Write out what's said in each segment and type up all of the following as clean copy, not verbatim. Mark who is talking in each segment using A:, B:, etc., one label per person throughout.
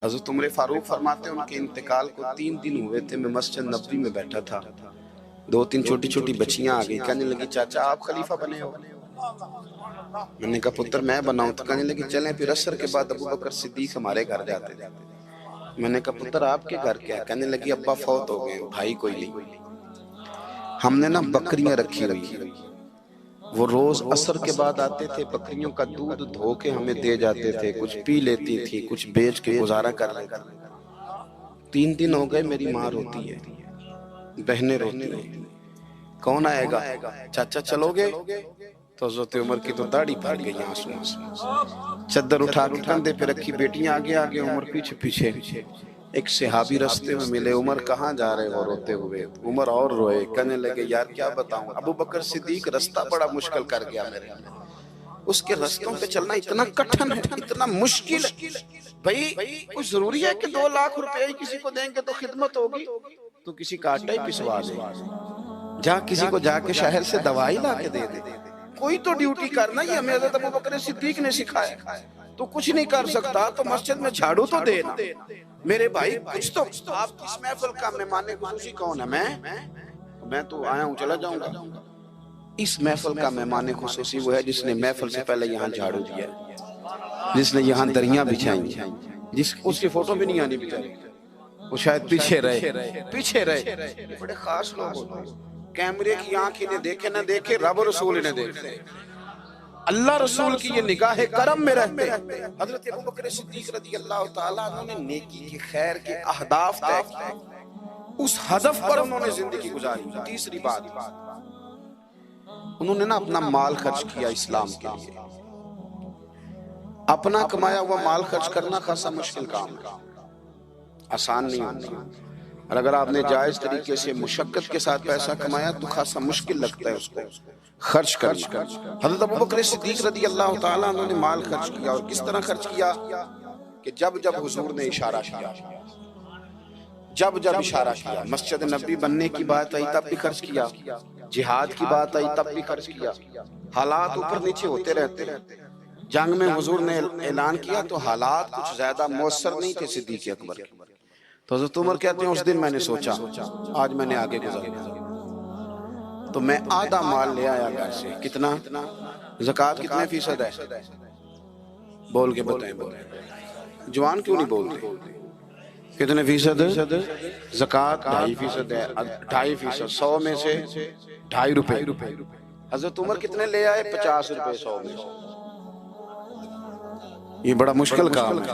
A: حضرت عمر فاروق فرماتے ہیں ان کے انتقال کو 3 دن ہوئے تھے، میں مسجد نبوی میں بیٹھا تھا، 2-3 چھوٹی چھوٹی بچیاں آ گئی، کہنے لگی چاچا آپ خلیفہ بنے ہو؟ میں نے کہا پتر میں بناؤں؟ تو کہنے لگی چلیں پھر عصر کے بعد ابو بکر صدیق ہمارے گھر جاتے تھے۔ میں نے کہا پتر آپ کے گھر کیا ہے؟ کہنے لگی ابا فوت ہو گئے، بھائی کوئی نہیں، ہم نے نا بکریاں رکھی ہوئی ہیں، وہ روز عصر کے بعد آتے تھے، بکریوں کا دودھ دھو کے ہمیں دے جاتے تھے، کچھ پی لیتی تھی، کچھ بیچ کے گزارا کر لیتی۔ 3 دن ہو گئے، میری ماں روتی ہے، بہنیں روتی ہیں، کون آئے گا؟ چاچا چلو گے؟ تو حضرت عمر کی تو داڑھی بھر گئی آنسوں سے، چادر اٹھا کے کندھے پہ رکھی، بیٹیاں آگے آگے، عمر پیچھے پیچھے۔ ایک صحابی رستے میں ملے، عمر کہاں جا رہے ہو روتے ہوئے؟ عمر اور روئے، کہنے لگے یار کیا بتاؤں، ابو بکر صدیق رستہ بڑا مشکل کر گیا میرے لیے، اس کے رستوں پہ چلنا اتنا کٹھن ہے، اتنا مشکل ہے۔ بھئی کچھ ضروری ہے کہ 2 لاکھ روپے ہی کسی کو دیں گے تو خدمت ہوگی؟ تو کسی کا آٹا ہی پسوا دے، جا کسی کو جا کے شہر سے دوائی لا کے دے دے، کوئی تو ڈیوٹی کرنا، یہ ہمیں حضرت ابو بکر صدیق نے سکھایا۔ تو کچھ نہیں کر سکتا تو مسجد میں جھاڑو تو دینا، میرے بھائی کچھ تو۔ آپ اس محفل کا مہمان خصوصی کون ہے؟ میں تو آیا ہوں چلا جاؤں گا۔ اس محفل کا مہمان خصوصی وہ ہے جس نے محفل سے پہلے یہاں جھاڑو دیا، جس نے یہاں دریاں بچھائیں، اس کی فوٹو بھی نہیں آنی بچاری، وہ شاید پیچھے رہے، بڑے خاص لوگ ہوتے ہیں، کیمرے کی آنکھ انہیں دیکھے نہ دیکھے، رب و رسول انہیں دیکھتے ہیں، اللہ رسول کی یہ نگاہ کرم میں رہتے ہیں۔ حضرت ابو بکر صدیق رضی اللہ تعالیٰ عنہ نے نیکی کی، خیر کے اہداف طے کیے، اس ہدف پر انہوں نے زندگی گزاری۔ تیسری بات، انہوں نے نا اپنا مال خرچ کیا اسلام کے لیے، اپنا کمایا ہوا مال خرچ کرنا خاصا مشکل کام ہے، آسان نہیں ہوتا، اور اگر آپ نے جائز طریقے سے مشقت کے ساتھ پیسہ کمایا تو خاصا مشکل لگتا ہے اس کو خرچ کرنا۔ حضرت ابو بکر صدیق رضی اللہ تعالیٰ عنہ نے مال خرچ کیا، اور کس طرح خرچ کیا کہ جب جب حضور نے اشارہ کیا، جب اشارہ کیا، مسجد نبی بننے کی بات آئی تب بھی خرچ کیا، جہاد کی بات آئی تب بھی خرچ کیا، حالات اوپر نیچے ہوتے رہتے ہیں۔ جنگ میں حضور نے اعلان کیا تو حالات کچھ زیادہ مؤثر نہیں تھے صدیق اکبر کے، تو حضرت عمر کہتے ہیں اس دن میں نے سوچا آج میں نے آگے گزارنا، تو میں آدھا مال لے آیا گھر سے۔ کتنا؟ زکوٰۃ کتنے فیصد ہے؟ بول کے بتائیں، جوان کیوں نہیں بولتے؟ کتنے فیصد؟ زکوٰۃ 2.5% ہے، 2.5%، 100 میں سے 2.5 روپے۔ حضرت عمر کتنے لے آئے؟ 50 روپے 100 میں سے۔ یہ بڑا مشکل کام ہے،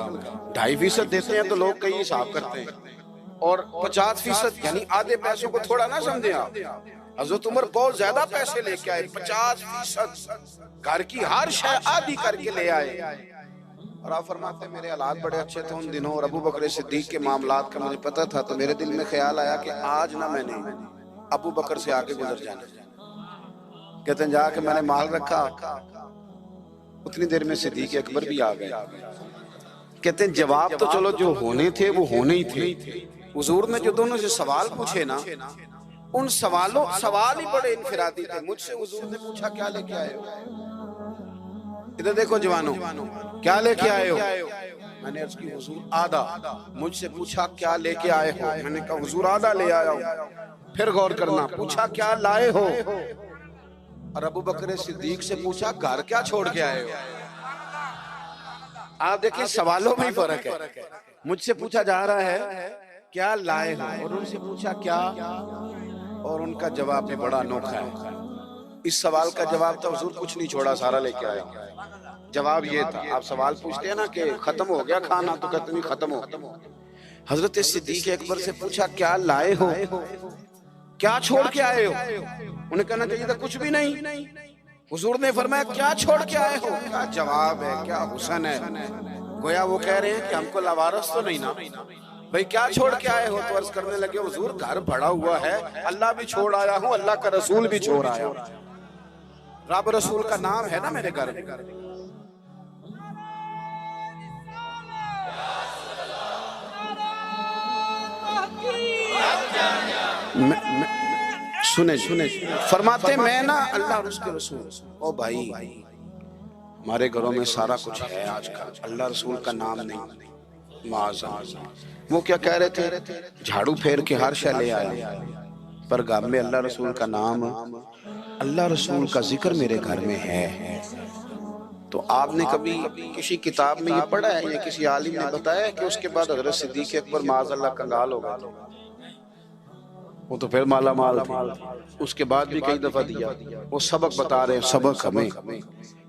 A: 2.5% دیتے ہیں تو لوگ کئی حساب کرتے ہیں، اور 50% یعنی آدھے پیسوں کو تھوڑا نہ سمجھیں آپ۔ حضرت عمر بہت زیادہ پیسے لے کے آئے، 50%، گھر کی ہر شے آدھی کر کے لے آئے، اور آپ فرماتے ہیں میرے حالات بڑے اچھے تھے ان دنوں، اور ابو بکر صدیق کے معاملات کا مجھے پتہ تھا، تو میرے دل میں خیال آیا کہ آج نہ میں نے ابو بکر سے آگے گزر جانا۔ کہتے ہیں جا کے میں نے مال رکھا، اتنی دیر میں صدیق اکبر بھی آ گئے۔ کہتے ہیں جواب تو چلو جو ہونے تھے وہ ہونے ہی تھے، حضور نے جو دونوں سے سوال پوچھے نا، ان سوال ہی بڑے انفرادی تھے۔ مجھ سے حضور نے پوچھا کیا لے کے آئے ہو؟ ادھر دیکھو جوانوں، کیا لے کے آئے ہو؟ میں نے عرض کی حضور آدھا۔ مجھ سے پوچھا کیا لے کے آئے ہو؟ میں نے کہا حضور آدھا لے آیا ہوں۔ پھر غور کرنا، پوچھا کیا لائے ہو؟ اور ابو بکر صدیق سے پوچھا گھر کیا چھوڑ کے آئے ہو؟ آپ دیکھیں سوالوں میں ہی فرق ہے، مجھ سے پوچھا جا رہا ہے کیا لائے ہو، اور ان سے پوچھا کیا، اور ان کا جواب بھی بڑا انوکھا ہے۔ اس سوال کا جواب تھا حضور کچھ نہیں چھوڑا، سارا لے کے آیا۔ جواب یہ تھا، آپ سوال پوچھتے ہیں نا کہ ختم ہو گیا کھانا، تو کہتے نہیں ختم ہو گیا۔ حضرت صدیق اکبر سے پوچھا کیا لائے ہو، کیا چھوڑ کے آئے ہو؟ انہیں کہنا چاہیے تھا کچھ بھی نہیں۔ حضور نے فرمایا کیا چھوڑ کے آئے ہو؟ کیا جواب ہے، کیا حسن ہے، گویا وہ کہہ رہے ہیں کہ ہم کو لاوارث تو نہیں نا بھئی، کیا چھوڑ کے آئے ہو؟ تو عرض کرنے لگے حضور گھر بھرا ہوا ہے، اللہ بھی چھوڑ آیا ہوں، اللہ کا رسول بھی چھوڑ آیا ہوں، رب رسول کا نام ہے نا میرے گھر میں۔ سنیں فرماتے میں نا اللہ اور اس کے رسول، او بھائی ہمارے گھروں میں سارا کچھ ہے آج کل، اللہ رسول کا نام نہیں، معاذ وہ کیا کہہ رہے تھے؟ جھاڑو پھیر کے ہر شے لے آیا، پر گھر میں اللہ رسول کا نام، اللہ رسول کا ذکر میرے گھر میں ہے۔ تو آپ نے کبھی کسی کتاب میں یہ پڑھا ہے یا کسی عالم نے بتایا ہے کہ اس کے بعد حضرت صدیق اکبر معاذ اللہ کنگال ہو گئے؟ وہ تو پھر مالا مال تھے، اس کے بعد بھی کئی دفعہ دیا۔ وہ سبق بتا رہے ہیں، سبق ہمیں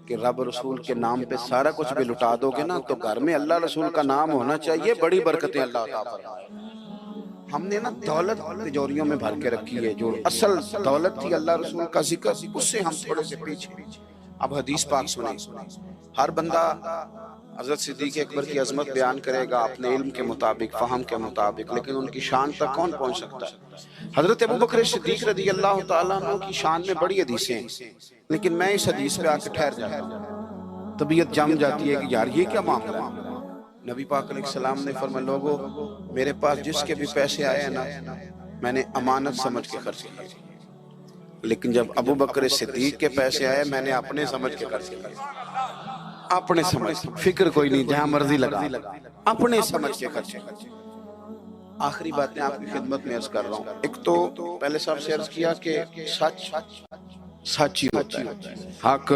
A: کہ رب رسول کے نام پہ سارا کچھ بھی لٹا دو گے نا تو گھر میں اللہ رسول کا نام ہونا چاہیے، بڑی برکتیں اللہ عطا فرمائے۔ ہم نے نا دولت تجوریوں میں بھر کے رکھی ہے، جو اصل دولت تھی اللہ رسول کا ذکر، اس سے ہم تھوڑے سے پیچھے۔ اب حدیث پاک سنیں، ہر بندہ حضرت صدیق اکبر کی عظمت بیان کرے گا اپنے علم کے مطابق، فہم کے مطابق، لیکن ان کی شان تک کون پہنچ سکتا ہے؟ حضرت ابوبکر صدیق رضی اللہ تعالیٰ عنہ کی شان میں بڑی حدیثیں ہیں، لیکن میں اس حدیث پہ آ کے ٹھہر جاتا ہوں، طبیعت جم جاتی ہے کہ یار یہ کیا معاملہ ہے۔ نبی پاک علیہ السلام نے فرمایا، لوگوں میرے پاس جس کے بھی پیسے آئے ہیں نا میں نے امانت سمجھ کے خرچ کیے، لیکن جب ابوبکر صدیق کے پیسے آئے میں نے اپنے سمجھ کے خرچ کیے، اپنے سمجھ، فکر کوئی نہیں، جہاں مرضی لگا، اپنے سمجھ کے خرچ۔ آخری باتیں آپ کی خدمت میں عرض کر رہا ہوں۔ ایک تو پہلے صاحب سے عرض کیا کہ سچ سچ ہی ہوتا ہے، حق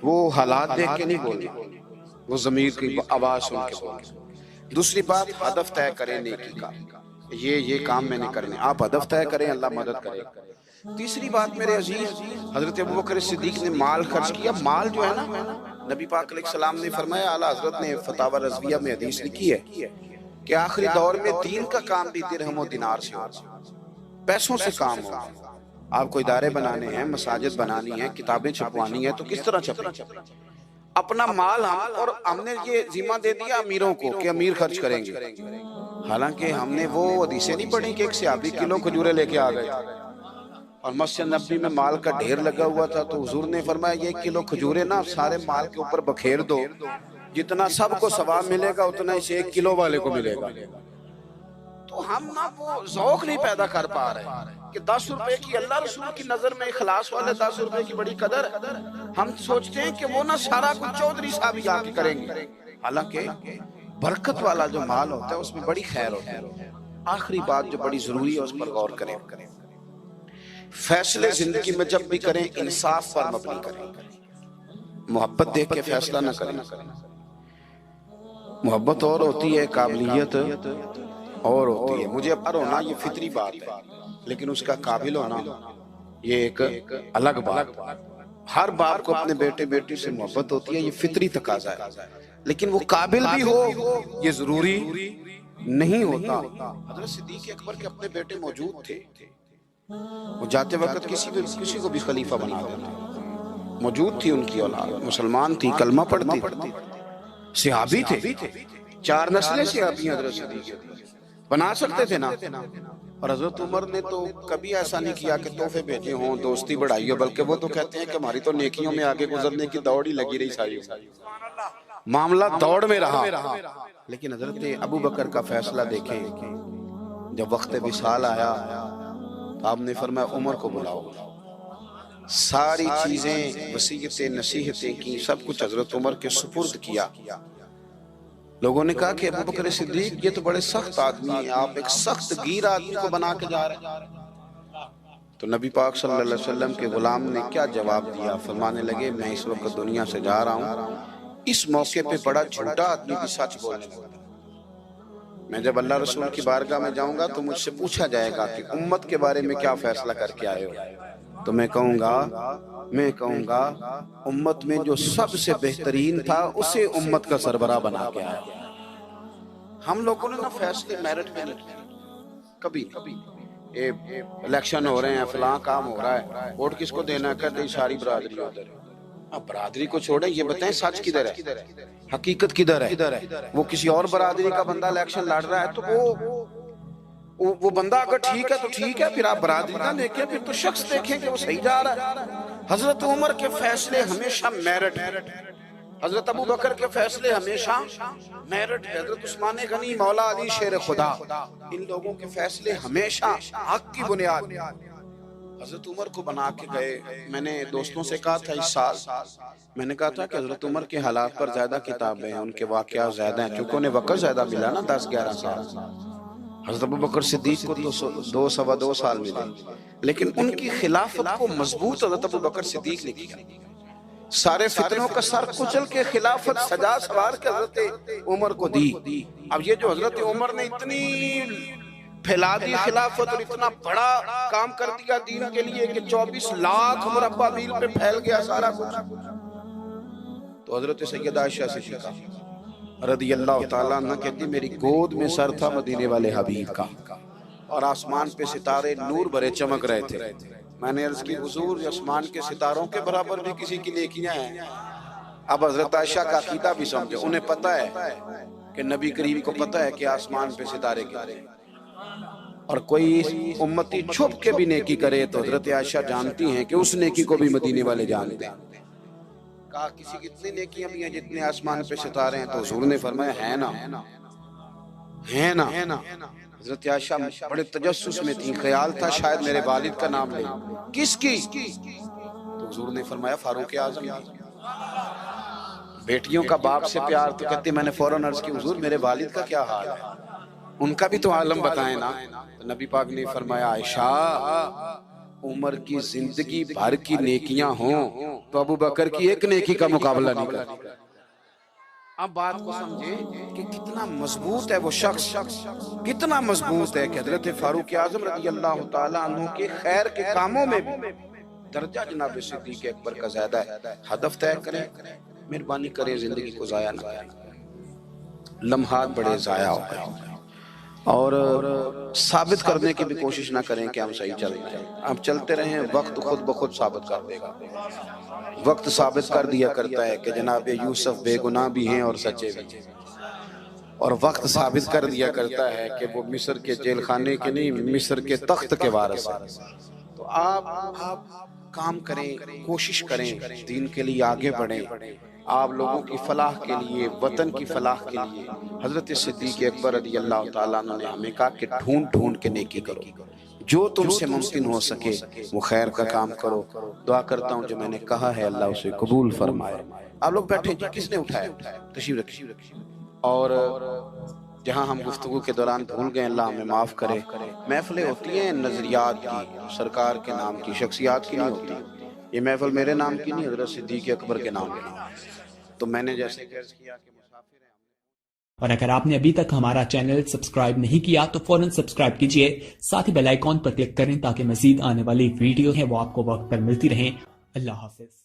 A: وہ حالات دیکھ کے نہیں بولنا، وہ ضمیر کی آواز سن کے بولنا۔ دوسری بات، ہدف طے کریں نیکی کا، یہ کام میں نے کرنے، آپ ہدف طے کریں، اللہ مدد کرے۔ تیسری بات میرے عزیز، حضرت ابوبکر صدیق نے مال خرچ کیا۔ مال جو ہے نا، نبی پاک علیہ السلام نے فرمایا، اعلیٰ حضرت نے فتاوی رضویہ میں حدیث لکھی ہے کہ آخری دور میں دین کا کام بھی درہم و دینار سے ہوگا، پیسوں سے کام ہوگا۔ آپ کو ادارے بنانے ہیں، مساجد بنانی ہیں، کتابیں چھپوانی ہیں، تو کس طرح چھپیں؟ اپنا مال ہم نے یہ ذمہ دے دیا امیروں کو کہ امیر خرچ کریں گے، حالانکہ ہم نے وہ حدیثیں نہیں پڑھی کہ ایک صحابی کلو کھجورے لے کے آ گئے اور مسجد نبوی میں مال کا ڈھیر لگا ہوا تھا، تو حضور نے فرمایا یہ کلو کھجورے نا سارے مال کے اوپر بکھیر دو، جتنا سب کو ثواب ملے گا اتنا اسے 1 کلو والے کو ملے گا۔ تو ہم نا وہ ذوق نہیں پیدا کر پا رہے کہ 10 روپے کی اللہ رسول کی نظر میں اخلاص والے 10 روپے کی بڑی قدر، ہم سوچتے ہیں کہ وہ نا سارا کچھ چودھری صاحب ہی آ کے کریں گے، حالانکہ برکت والا جو مال ہوتا ہے اس میں بڑی خیر ہوتی ہے۔ آخری بات جو بڑی ضروری ہے اس پر غور کریں، فیصلے زندگی میں جب بھی کریں انصاف پر مبنی کریں، محبت دیکھ کے فیصلہ نہ کریں۔ محبت اور ہوتی ہے، قابلیت اور ہوتی ہے۔ مجھے پر ہونا یہ فطری بات ہے، لیکن اس کا قابل ہونا یہ ایک الگ بات۔ ہر باپ کو اپنے بیٹے بیٹی سے محبت ہوتی ہے، یہ فطری تقاضا ہے، لیکن وہ قابل بھی ہو یہ ضروری نہیں ہوتا۔ حضرت صدیق اکبر کے اپنے بیٹے موجود تھے، وہ جاتے وقت کسی کو بھی خلیفہ بنا دیتے، موجود تھی ان کی اولاد، مسلمان تھی، کلمہ پڑھتی تھی، صحابی تھے، 4 نسلیں صحابی حضرت صدیق بنا سکتے تھے نا۔ اور حضرت عمر نے تو کبھی ایسا نہیں کیا کہ تحفے بھیجے ہوں، دوستی بڑھائی ہو، بلکہ وہ تو کہتے ہیں کہ ہماری تو نیکیوں میں آگے گزرنے کی دوڑ ہی لگی رہی ساری، معاملہ دوڑ میں رہا۔ لیکن حضرت ابوبکر کا فیصلہ دیکھیں، جب وقت وصال آیا تو آپ نے فرمایا عمر کو بلاؤ، ساری چیزیں، وصیتیں، نصیحتیں کی، سب کچھ حضرت عمر کے سپرد کیا۔ لوگوں نے کہا کہ ابوبکر صدیق یہ تو بڑے سخت آدمی ہیں، آپ ایک سخت گیر آدمی کو بنا کے جا رہے ہیں۔ تو نبی پاک صلی اللہ علیہ وسلم کے غلام نے کیا جواب دیا؟ فرمانے لگے میں اس وقت دنیا سے جا رہا ہوں، اس موقع پہ بڑا جھوٹا آدمی بھی سچ بولنے لگا، میں جب اللہ رسول کی بارگاہ میں جاؤں گا تو مجھ سے پوچھا جائے گا کہ امت کے بارے میں کیا فیصلہ کر کے آئے ہو، تو میں کہوں گا امت میں جو سب سے بہترین تھا اسے امت کا سربراہ بنا کے آیا۔ ہم لوگوں نے نا فیصلے میرٹ میں نہیں کیے کبھی، الیکشن ہو رہے ہیں، فلاں کام ہو رہا ہے، ووٹ کس کو دینا ہے، کہتے ہیں ساری برادری ادھر۔ اب برادری کو چھوڑیں، یہ بتائیں سچ کدھر ہے، حقیقت کدھر ہے؟ وہ کسی اور برادری کا بندہ الیکشن لڑ رہا ہے تو وہ بندہ اگر ٹھیک ہے تو ٹھیک ہے، پھر آپ برادری نہ دیکھیں، پھر تو شخص دیکھیں کہ وہ صحیح جا رہا ہے۔ حضرت عمر کے فیصلے ہمیشہ میرٹ ہے، حضرت ابوبکر کے فیصلے ہمیشہ میرٹ ہے، حضرت عثمان غنی، مولا علی شیر خدا، ان لوگوں کے فیصلے ہمیشہ حق کی بنیاد۔ حضرت عمر کو بنا کے گئے. میں نے دوستوں سے کہا تھا اس سال، میں نے کہا تھا کہ حضرت عمر کے حالات پر زیادہ کتابیں ہیں، ان کے واقعات زیادہ ہیں، چونکہ انہیں وقت زیادہ ملا نا 10-11 سال. حضرت ابوبکر صدیق کو تو 2 سال ملے، لیکن ان کی خلافت کو مضبوط حضرت ابوبکر صدیق نے کیا. سارے فتنوں کا سر کچل کے خلافت سجا سوار کے حضرت عمر کو دی. اب یہ جو حضرت عمر نے اتنی پھیلا دی خلافت اور اتنا بڑا کام کر دیا دین کے لیے کہ 24 لاکھ مربع میل پہ پھیل گیا سارا کچھ، تو حضرت سیدہ عائشہ صدیقہ رضی اللہ تعالیٰ عنہ کہتی میری گود میں سر تھا مدینے والے حبیب کا، اور آسمان پہ ستارے نور بھرے چمک رہے تھے. میں نے عرض کی حضور آسمان کے ستاروں کے برابر بھی کسی کی نیکیاں ہیں؟ اب حضرت عائشہ کا عقیدہ بھی سمجھے، انہیں پتہ ہے کہ نبی کریم کو پتہ ہے کہ آسمان پہ ستارے گرے، اور کوئی امتی چھپ کے بھی نیکی کرے تو حضرت عائشہ جانتی ہیں کہ اس نیکی کو بھی مدینے والے جانتے ہیں. کہا کسی کی اتنی نیکیاں بھی ہیں جتنے آسمان پہ ستارے ہیں؟ تو حضور نے فرمایا ہے نا. حضرت عائشہ بڑے تجسس میں تھی، خیال تھا شاید میرے والد کا نام لے. کس کی؟ تو حضور نے فرمایا فاروق اعظم. بیٹیوں کا باپ سے پیار، تو کہتے میں نے فوراً عرض کی حضور میرے والد کا کیا حال ہے، ان کا بھی تو عالم بتائیں نا. تو نبی پاک نے فرمایا عائشہ عمر کی زندگی بھر کی نیکیاں ہوں تو ابو بکر کی ایک نیکی کا مقابلہ نہیں کرتی. اب بات کو سمجھے کہ کتنا مضبوط ہے وہ شخص، کتنا مضبوط ہے کہ حضرت فاروق اعظم رضی اللہ تعالیٰ عنہ کے خیر کے کاموں میں بھی درجہ جناب صدیق اکبر کا زیادہ ہے. ہدف طے کریں، مہربانی کریں زندگی کو ضائع نہ کریں. لمحات بڑے ضائع ہو گئے اور ثابت کرنے کی بھی کوشش نہ کریں کہ ہم صحیح چل رہے ہیں. ہم چلتے رہیں، وقت خود بخود ثابت کر دے گا. وقت ثابت کر دیا کرتا ہے کہ جناب یوسف بے گناہ بھی ہیں اور سچے بھی ہیں، اور وقت ثابت کر دیا کرتا ہے کہ وہ مصر کے جیل خانے کے نہیں، مصر کے تخت کے وارث ہیں. تو آپ کام کریں، کوشش کریں، دین کے لیے آگے بڑھیں. آپ لوگوں کی فلاح کے لیے، وطن کی فلاح کے لیے حضرت صدیق اکبر رضی اللہ تعالیٰ عنہ نے ہمیں کہا کہ ڈھونڈ کے نیکی کرو، جو تم سے ممکن ہو سکے وہ خیر کا کام کرو. دعا کرتا ہوں جو میں نے کہا ہے اللہ اسے قبول فرمائے. آپ لوگ بیٹھے جی، کس نے اٹھایا؟ تشریف رکھیے. اور جہاں ہم گفتگو کے دوران بھول گئے اللہ ہمیں معاف کرے. محفلیں ہوتی ہیں نظریات کی، سرکار کے نام کی، شخصیات کی نہیں ہوتی. یہ محفل میرے نام کی نہیں، حضرت صدیق اکبر کے نام کی. تو میں نے جیسے عرض کیا کہ مسافر ہیں.
B: اور اگر آپ نے ابھی تک ہمارا چینل سبسکرائب نہیں کیا تو فوراً سبسکرائب کیجئے، ساتھ ہی بیل آئیکن پر کلک کریں تاکہ مزید آنے والی ویڈیو ہیں وہ آپ کو وقت پر ملتی رہیں. اللہ حافظ.